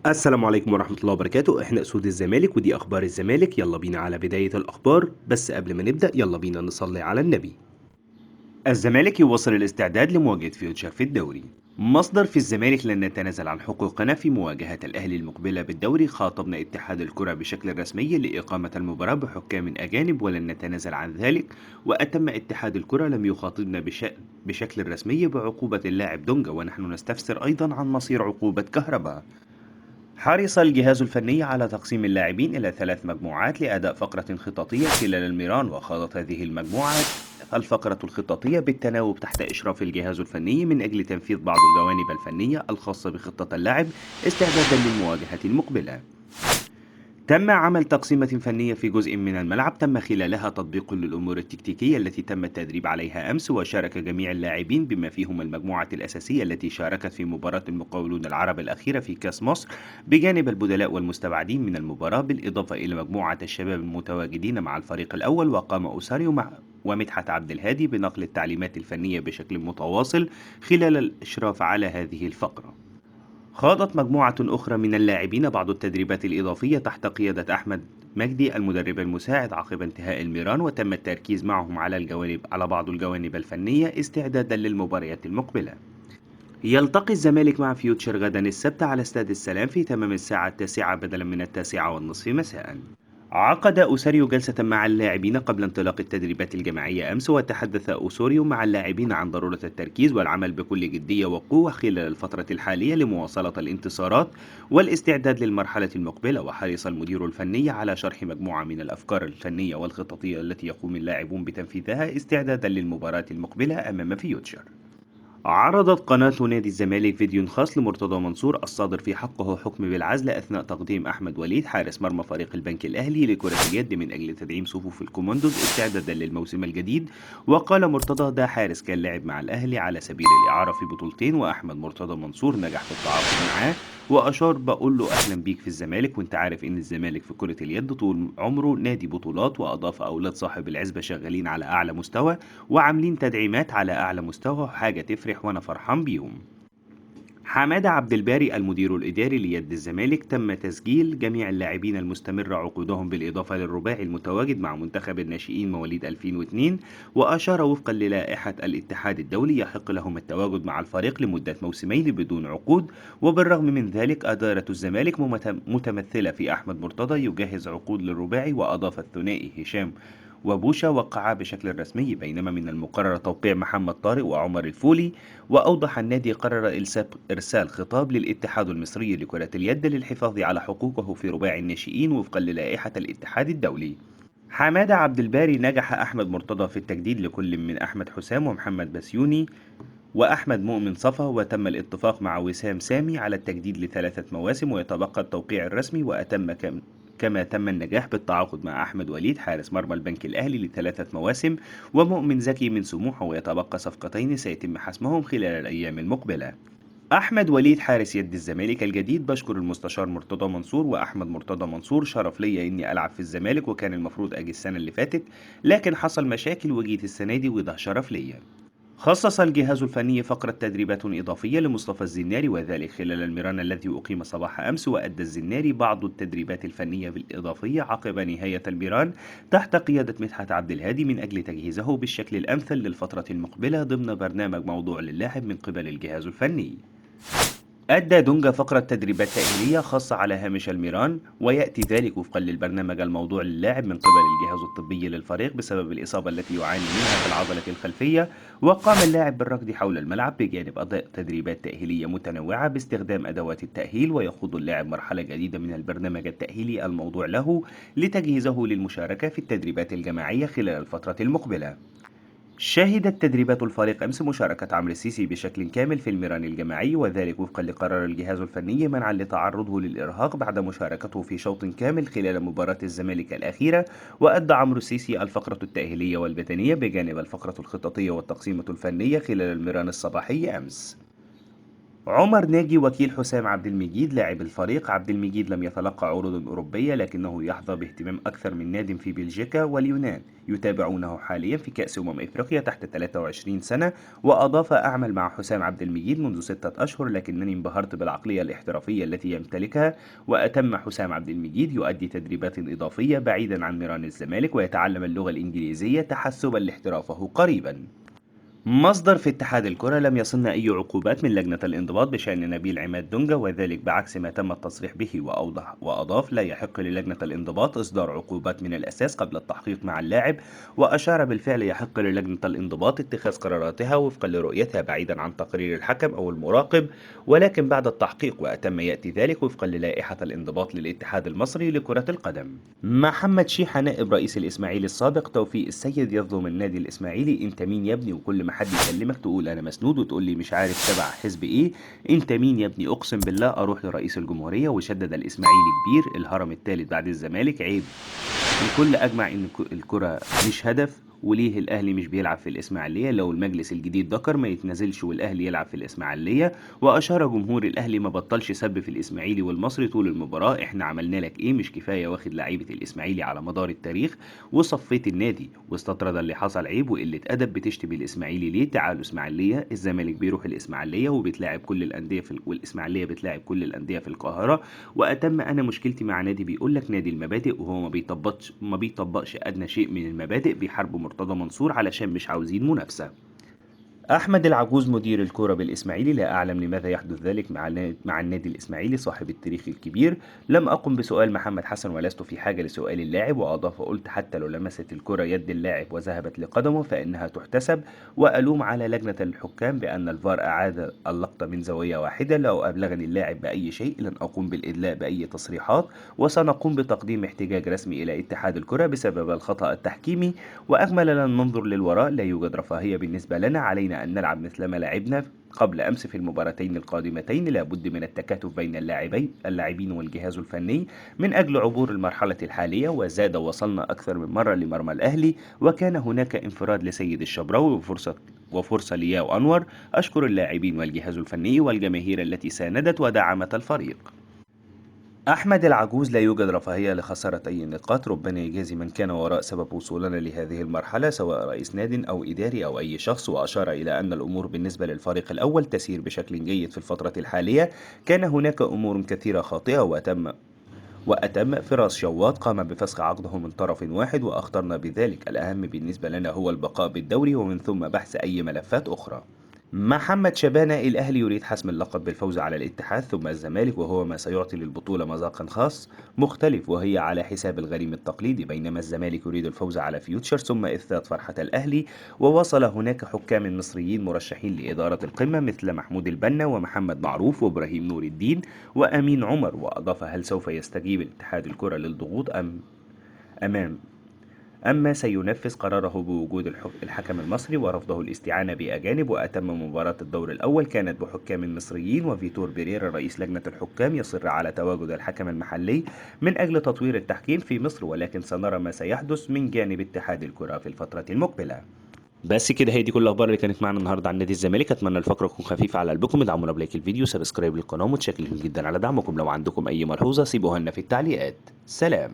السلام عليكم ورحمة الله وبركاته. احنا اسود الزمالك ودي اخبار الزمالك. يلا بينا على بداية الاخبار، بس قبل ما نبدأ يلا بينا نصلي على النبي. الزمالك يواصل الاستعداد لمواجهة فيوتشر في الدوري. مصدر في الزمالك: لن نتنازل عن حقوقنا في مواجهة الأهلي المقبلة بالدوري. خاطبنا اتحاد الكرة بشكل رسمي لإقامة المباراة بحكام أجانب ولن نتنازل عن ذلك. وأتم اتحاد الكرة لم يخاطبنا بشكل رسمي بعقوبة اللاعب دونجا، ونحن نستفسر أيضا عن مصير عقوبة كهرباء. حرص الجهاز الفني على تقسيم اللاعبين إلى 3 مجموعات لأداء فقرة خططية خلال الميران، وخاضت هذه المجموعات الفقرة الخططية بالتناوب تحت إشراف الجهاز الفني من أجل تنفيذ بعض الجوانب الفنية الخاصة بخطة اللاعب استعدادا للمواجهة المقبلة. تم عمل تقسيمة فنية في جزء من الملعب تم خلالها تطبيق للأمور التكتيكية التي تم التدريب عليها أمس، وشارك جميع اللاعبين بما فيهم المجموعة الأساسية التي شاركت في مباراة المقاولون العرب الأخيرة في كأس مصر، بجانب البدلاء والمستبعدين من المباراة، بالإضافة إلى مجموعة الشباب المتواجدين مع الفريق الأول. وقام أوساريو مع ومدحت عبد الهادي بنقل التعليمات الفنية بشكل متواصل خلال الإشراف على هذه الفقرة. خاضت مجموعة أخرى من اللاعبين بعض التدريبات الإضافية تحت قيادة أحمد مجدي المدرب المساعد عقب انتهاء الميران، وتم التركيز معهم على بعض الجوانب الفنية استعدادا للمباريات المقبلة. يلتقي الزمالك مع فيوتشر غدا السبت على استاد السلام في تمام الساعة 9 بدلا من 9:30 مساء. عقد أوساريو جلسة مع اللاعبين قبل انطلاق التدريبات الجماعية أمس، وتحدث أوسوريو مع اللاعبين عن ضرورة التركيز والعمل بكل جدية وقوة خلال الفترة الحالية لمواصلة الانتصارات والاستعداد للمرحلة المقبلة. وحرص المدير الفني على شرح مجموعة من الأفكار الفنية والخططية التي يقوم اللاعبون بتنفيذها استعدادا للمباراة المقبلة أمام فيوتشر. عرضت قناة نادي الزمالك فيديو خاص لمرتضى منصور الصادر في حقه حكم بالعزل أثناء تقديم أحمد وليد حارس مرمى فريق البنك الأهلي لكرة اليد من أجل تدعيم صفوف الكوماندوز استعدادا للموسم الجديد. وقال مرتضى: ده حارس كان لعب مع الأهلي على سبيل الإعارة في بطولتين، وأحمد مرتضى منصور نجح في التعاقد معاه. وأشار: بقول له أهلا بيك في الزمالك، وأنت عارف إن الزمالك في كرة اليد طول عمره نادي بطولات. وأضاف: أولاد صاحب العزبة شغالين على أعلى مستوى وعاملين تدعيمات على أعلى مستوى، حاجة تفرح وأنا فرحان بيهم. حمادة عبد الباري المدير الإداري ليد الزمالك: تم تسجيل جميع اللاعبين المستمرة عقودهم بالإضافة للرباعي المتواجد مع منتخب الناشئين مواليد 2002. وأشار: وفقا للائحة الاتحاد الدولي يحق لهم التواجد مع الفريق لمدة موسمين بدون عقود. وبالرغم من ذلك إدارة الزمالك متمثلة في أحمد مرتضى يجهز عقود للرباعي. وأضاف: الثنائي هشام وبوشا وقعا بشكل رسمي، بينما من المقرر توقيع محمد طارق وعمر الفولي. وأوضح: النادي قرر إرسال خطاب للاتحاد المصري لكرة اليد للحفاظ على حقوقه في رباعي الناشئين وفقا للائحة الاتحاد الدولي. حمادة عبد الباري: نجح أحمد مرتضى في التجديد لكل من أحمد حسام ومحمد بسيوني وأحمد مؤمن صفا، وتم الاتفاق مع وسام سامي على التجديد ل3 مواسم، ويتبقى التوقيع الرسمي. كما تم النجاح بالتعاقد مع أحمد وليد حارس مرمى البنك الأهلي ل3 مواسم، ومؤمن زكي من سموحة، ويتبقى صفقتين سيتم حسمهم خلال الأيام المقبلة. أحمد وليد حارس يد الزمالك الجديد: بشكر المستشار مرتضى منصور وأحمد مرتضى منصور، شرف ليا إني ألعب في الزمالك، وكان المفروض أجي السنة اللي فاتت لكن حصل مشاكل وجيت السنة دي وده شرف ليا. خصص الجهاز الفني فقرة تدريبات إضافية لمصطفى الزناري، وذلك خلال المران الذي أقيم صباح أمس. وأدى الزناري بعض التدريبات الفنية الإضافية عقب نهاية المران تحت قيادة مدحت عبد الهادي من أجل تجهيزه بالشكل الأمثل للفترة المقبلة ضمن برنامج موضوع للاعب من قبل الجهاز الفني. أدى دونجا فقرة تدريبات تأهيلية خاصة على هامش الميران، ويأتي ذلك وفقا للبرنامج الموضوع للاعب من قبل الجهاز الطبي للفريق بسبب الإصابة التي يعاني منها في العضلة الخلفية. وقام اللاعب بالركض حول الملعب بجانب أداء تدريبات تأهيلية متنوعة باستخدام أدوات التأهيل. ويخوض اللاعب مرحلة جديدة من البرنامج التأهيلي الموضوع له لتجهيزه للمشاركة في التدريبات الجماعية خلال الفترة المقبلة. شهدت تدريبات الفريق أمس مشاركة عمرو السيسي بشكل كامل في المران الجماعي، وذلك وفقا لقرار الجهاز الفني منعا لتعرضه للإرهاق بعد مشاركته في شوط كامل خلال مباراة الزمالك الأخيرة. وأدى عمرو السيسي الفقرة التأهيلية والبدنية بجانب الفقرة الخططية والتقسيمة الفنية خلال المران الصباحي أمس. عمر ناجي وكيل حسام عبد المجيد لاعب الفريق. عبد المجيد لم يتلقى عروض أوروبية لكنه يحظى باهتمام أكثر من ناد في بلجيكا واليونان يتابعونه حاليا في كأس إفريقيا تحت 23 سنة. وأضاف: أعمل مع حسام عبد المجيد منذ 6 أشهر لكنني انبهرت بالعقلية الاحترافية التي يمتلكها. وأتم حسام عبد المجيد يؤدي تدريبات إضافية بعيدا عن ميران الزمالك ويتعلم اللغة الإنجليزية تحسبا لاحترافه قريبا. مصدر في اتحاد الكرة: لم يصلنا أي عقوبات من لجنة الانضباط بشأن نبيل عماد دونجا وذلك بعكس ما تم التصريح به. وأضاف: لا يحق للجنة الانضباط إصدار عقوبات من الأساس قبل التحقيق مع اللاعب. وأشار: بالفعل يحق للجنة الانضباط اتخاذ قراراتها وفقا لرؤيتها بعيدا عن تقرير الحكم أو المراقب ولكن بعد التحقيق. وأتم يأتي ذلك وفقا للائحة الانضباط للاتحاد المصري لكرة القدم. محمد شيحة نائب رئيس الإسماعيلي السابق: توفيق السيد يظلم النادي الإسماعيلي. أنت مين يا ابني؟ وكل ما حد يكلمك تقول انا مسنود وتقول لي مش عارف تبع حزب ايه. انت مين يا ابني؟ اقسم بالله اروح لرئيس الجمهورية. وشدد: الاسماعيلي كبير، الهرم الثالث بعد الزمالك، عيب. الكل اجمع ان الكرة مش هدف. وليه الاهلي مش بيلعب في الاسماعيليه؟ لو المجلس الجديد ذكر ما يتنزلش والاهلي يلعب في الاسماعيليه. واشار جمهور الاهلي: ما بطلش سب في الاسماعيلي والمصري طول المباراه، احنا عملنا لك ايه؟ مش كفايه واخد لعيبه الاسماعيلي على مدار التاريخ وصفيت النادي؟ واستطرد: اللي حصل عيب وقله ادب، بتشتم الاسماعيلي ليه؟ تعالوا اسماعيليه. الزمالك بيروح الاسماعيليه وبتلاعب كل الانديه والاسماعيليه بتلاعب كل الانديه في القاهره. واتم: انا مشكلتي مع نادي بيقول لك نادي المبادئ وهو ما بيطبقش ادنى شيء من المبادئ. بيحاربوا مرتضى منصور علشان مش عاوزين منافسه. أحمد العجوز مدير الكرة بالإسماعيلي: لا أعلم لماذا يحدث ذلك مع النادي الإسماعيلي صاحب التاريخ الكبير. لم أقم بسؤال محمد حسن ولست في حاجة لسؤال اللاعب. وأضاف: قلت حتى لو لمست الكرة يد اللاعب وذهبت لقدمه فإنها تحتسب. وألوم على لجنة الحكام بأن الفار أعاد اللقطة من زاوية واحدة. لو أبلغني اللاعب بأي شيء لن أقوم بالإدلاء بأي تصريحات. وسنقوم بتقديم احتجاج رسمي إلى اتحاد الكرة بسبب الخطأ التحكيمي. وأكمل: لن ننظر للوراء، لا يوجد رفاهية بالنسبة لنا، علينا أن نلعب مثلما لعبنا قبل أمس في المباراتين القادمتين. لا بد من التكاتف بين اللاعبين والجهاز الفني من أجل عبور المرحلة الحالية. وزاد: وصلنا أكثر من مرة لمرمى الأهلي وكان هناك انفراد لسيد الشبراوي وفرصة لياو أنور. أشكر اللاعبين والجهاز الفني والجماهير التي ساندت ودعمت الفريق. أحمد العجوز: لا يوجد رفاهية لخسارة أي نقاط، ربنا يجازي من كان وراء سبب وصولنا لهذه المرحلة سواء رئيس ناد أو إداري أو أي شخص. وأشار إلى أن الأمور بالنسبة للفريق الأول تسير بشكل جيد في الفترة الحالية. كان هناك أمور كثيرة خاطئة وأتم فراس شواط قام بفسخ عقده من طرف واحد وأخطرنا بذلك. الأهم بالنسبة لنا هو البقاء بالدوري ومن ثم بحث أي ملفات أخرى. محمد شبانة: الأهلي يريد حسم اللقب بالفوز على الاتحاد ثم الزمالك وهو ما سيعطي للبطولة مذاقا خاص مختلف وهي على حساب الغريم التقليدي. بينما الزمالك يريد الفوز على فيوتشر ثم إثبات فرحة الأهلي. ووصل هناك حكام مصريين مرشحين لإدارة القمة مثل محمود البنا ومحمد معروف وإبراهيم نور الدين وأمين عمر. وأضاف: هل سوف يستجيب الاتحاد الكرة للضغوط أمام أما سينفذ قراره بوجود الحكم المصري ورفضه الاستعانة بأجانب. وأتم مباراة الدور الأول كانت بحكام مصريين وفيتور بيريرا رئيس لجنة الحكام يصر على تواجد الحكم المحلي من أجل تطوير التحكيم في مصر ولكن سنرى ما سيحدث من جانب اتحاد الكرة في الفترة المقبلة. بس كده هي دي كل الاخبار اللي كانت معنا النهارده عن نادي الزمالك. اتمنى الفقره تكون خفيفه على قلبكم. ادعمونا بلايك الفيديو سبسكرايب للقناه. متشكرين جدا على دعمكم. لو عندكم اي ملحوظه سيبوها لنا في التعليقات. سلام.